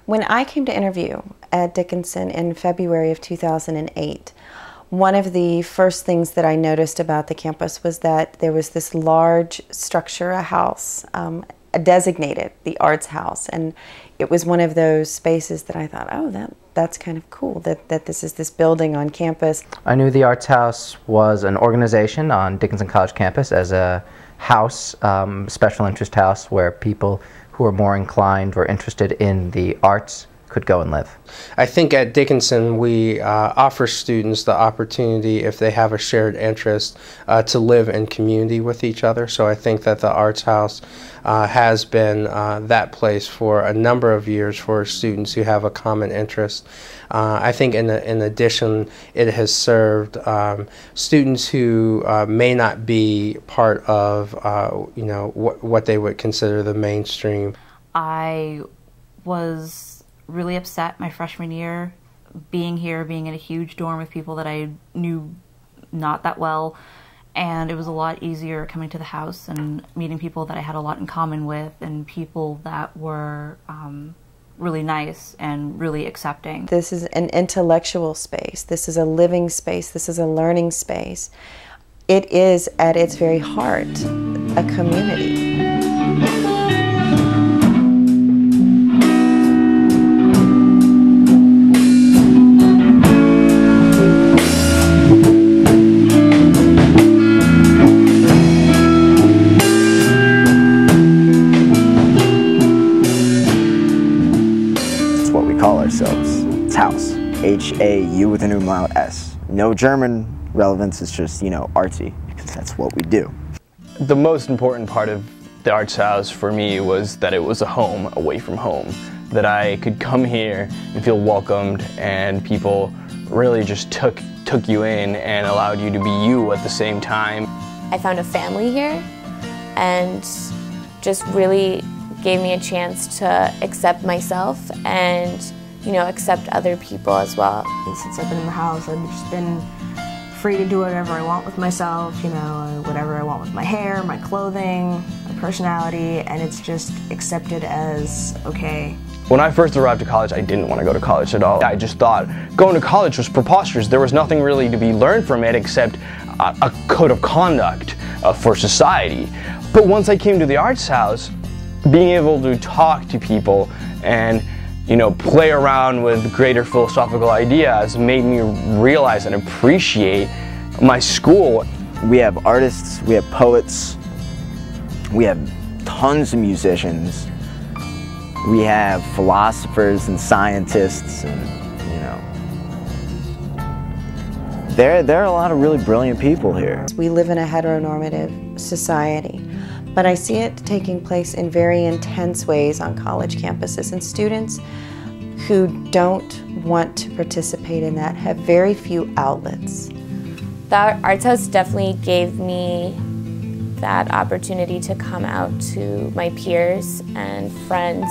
When I came to interview at Dickinson in February of 2008, one of the first things that I noticed about the campus was that there was this large structure, a house, designated the Arts Haüs, and it was one of those spaces that I thought, oh, that's kind of cool, that this is this building on campus. I knew the Arts Haüs was an organization on Dickinson College Campus as a house, special interest house, where people who are more inclined or interested in the arts could go and live. I think at Dickinson we offer students the opportunity, if they have a shared interest, to live in community with each other. So I think that the Arts Haüs has been that place for a number of years for students who have a common interest. I think in addition, it has served students who may not be part of what they would consider the mainstream. I was really upset my freshman year, being in a huge dorm with people that I knew not that well, and it was a lot easier coming to the house and meeting people that I had a lot in common with, and people that were really nice and really accepting. This is an intellectual space, this is a living space, this is a learning space. It is at its very heart a community. What we call ourselves. It's Haüs. H-A-U with an umlaut S. No German relevance, it's just, artsy, because that's what we do. The most important part of the Arts Haüs for me was that it was a home away from home. That I could come here and feel welcomed, and people really just took you in and allowed you to be you at the same time. I found a family here and just really gave me a chance to accept myself and, accept other people as well. Since I've been in the house, I've just been free to do whatever I want with myself, whatever I want with my hair, my clothing, my personality, and it's just accepted as okay. When I first arrived to college, I didn't want to go to college at all. I just thought going to college was preposterous. There was nothing really to be learned from it except a code of conduct for society. But once I came to the Arts Haüs, being able to talk to people and play around with greater philosophical ideas made me realize and appreciate my school. We have artists, we have poets, we have tons of musicians, we have philosophers and scientists, and there are a lot of really brilliant people here. We live in a heteronormative society, but I see it taking place in very intense ways on college campuses, and students who don't want to participate in that have very few outlets. The Arts Haüs definitely gave me that opportunity to come out to my peers and friends.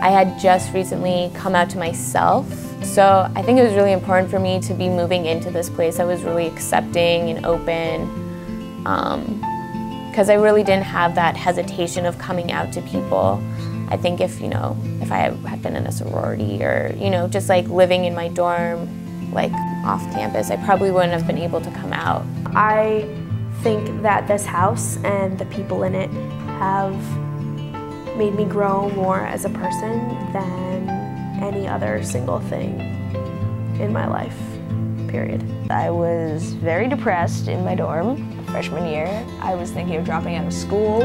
I had just recently come out to myself, so I think it was really important for me to be moving into this place. I was really accepting and open, because I really didn't have that hesitation of coming out to people. I think if I had been in a sorority or, just like living in my dorm, like off campus, I probably wouldn't have been able to come out. I think that this house and the people in it have made me grow more as a person than any other single thing in my life, period. I was very depressed in my dorm freshman year. I was thinking of dropping out of school.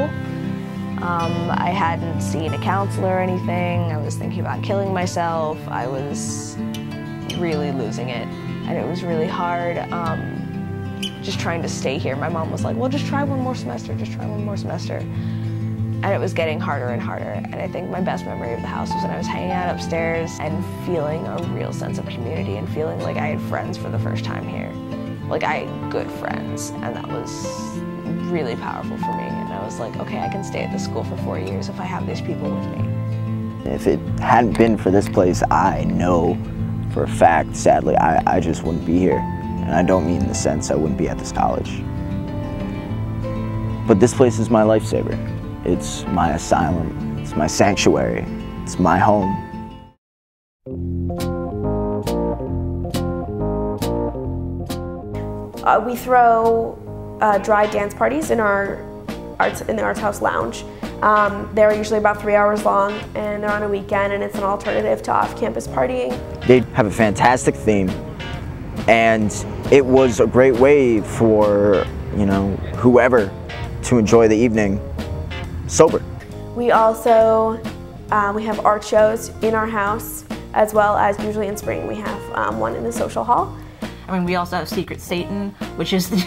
I hadn't seen a counselor or anything. I was thinking about killing myself. I was really losing it, and it was really hard just trying to stay here. My mom was like, well, just try one more semester, just try one more semester. And it was getting harder and harder, and I think my best memory of the house was when I was hanging out upstairs and feeling a real sense of community and feeling like I had friends for the first time here. Like I had good friends, and that was really powerful for me. And I was like, okay, I can stay at this school for 4 years if I have these people with me. If it hadn't been for this place, I know for a fact, sadly, I just wouldn't be here. And I don't mean in the sense I wouldn't be at this college. But this place is my lifesaver. It's my asylum, it's my sanctuary, it's my home. We throw dry dance parties in the Arts Haüs lounge. They're usually about 3 hours long, and they're on a weekend, and it's an alternative to off-campus partying. They have a fantastic theme, and it was a great way for, you know, whoever to enjoy the evening sober. We also we have art shows in our house, as well as usually in spring we have one in the social hall. I mean, we also have Secret Satan, which is just,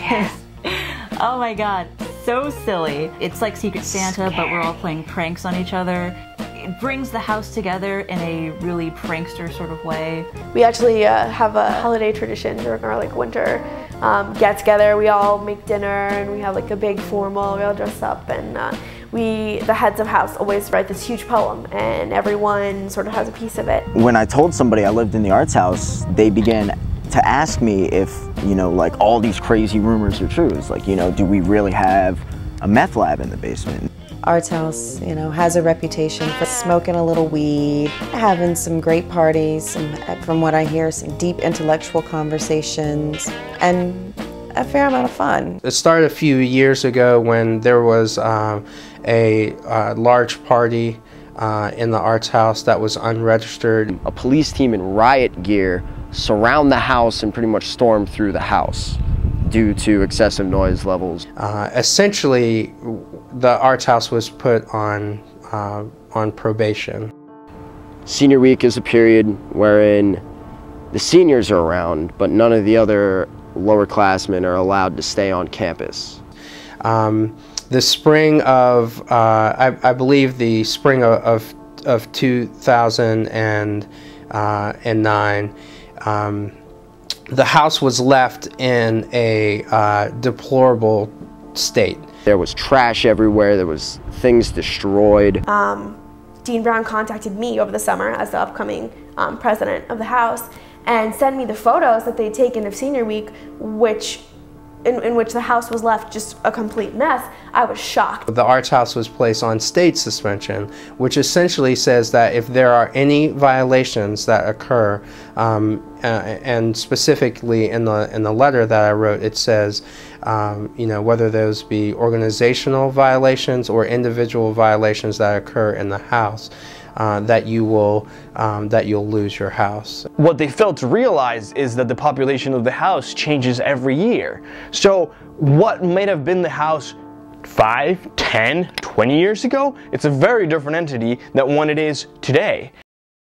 oh my god, so silly. It's like Secret Santa, but we're all playing pranks on each other. It brings the house together in a really prankster sort of way. We actually have a holiday tradition during our winter get together. We all make dinner and we have a big formal, we all dress up, and the heads of house always write this huge poem, and everyone sort of has a piece of it. When I told somebody I lived in the Arts Haüs, they began to ask me if, you know, all these crazy rumors are true. It's like, you know, do we really have a meth lab in the basement? Arts Haüs, you know, has a reputation for smoking a little weed, having some great parties, and from what I hear, some deep intellectual conversations, and a fair amount of fun. It started a few years ago when there was a large party in the Arts Haüs that was unregistered. A police team in riot gear surround the house and pretty much storm through the house due to excessive noise levels. Essentially, the Arts Haüs was put on probation. Senior week is a period wherein the seniors are around, but none of the other lowerclassmen are allowed to stay on campus. The spring of, I believe the spring of 2009, the house was left in a deplorable state. There was trash everywhere, there was things destroyed. Dean Brown contacted me over the summer as the upcoming president of the house and sent me the photos that they'd taken of senior week, in which the house was left just a complete mess. I was shocked. The Arts Haüs was placed on state suspension, which essentially says that if there are any violations that occur, and specifically in the letter that I wrote, it says, you know, whether those be organizational violations or individual violations that occur in the house, that you'll lose your house. What they failed to realize is that the population of the house changes every year. So what might have been the house 5, 10, 20 years ago, it's a very different entity than what it is today.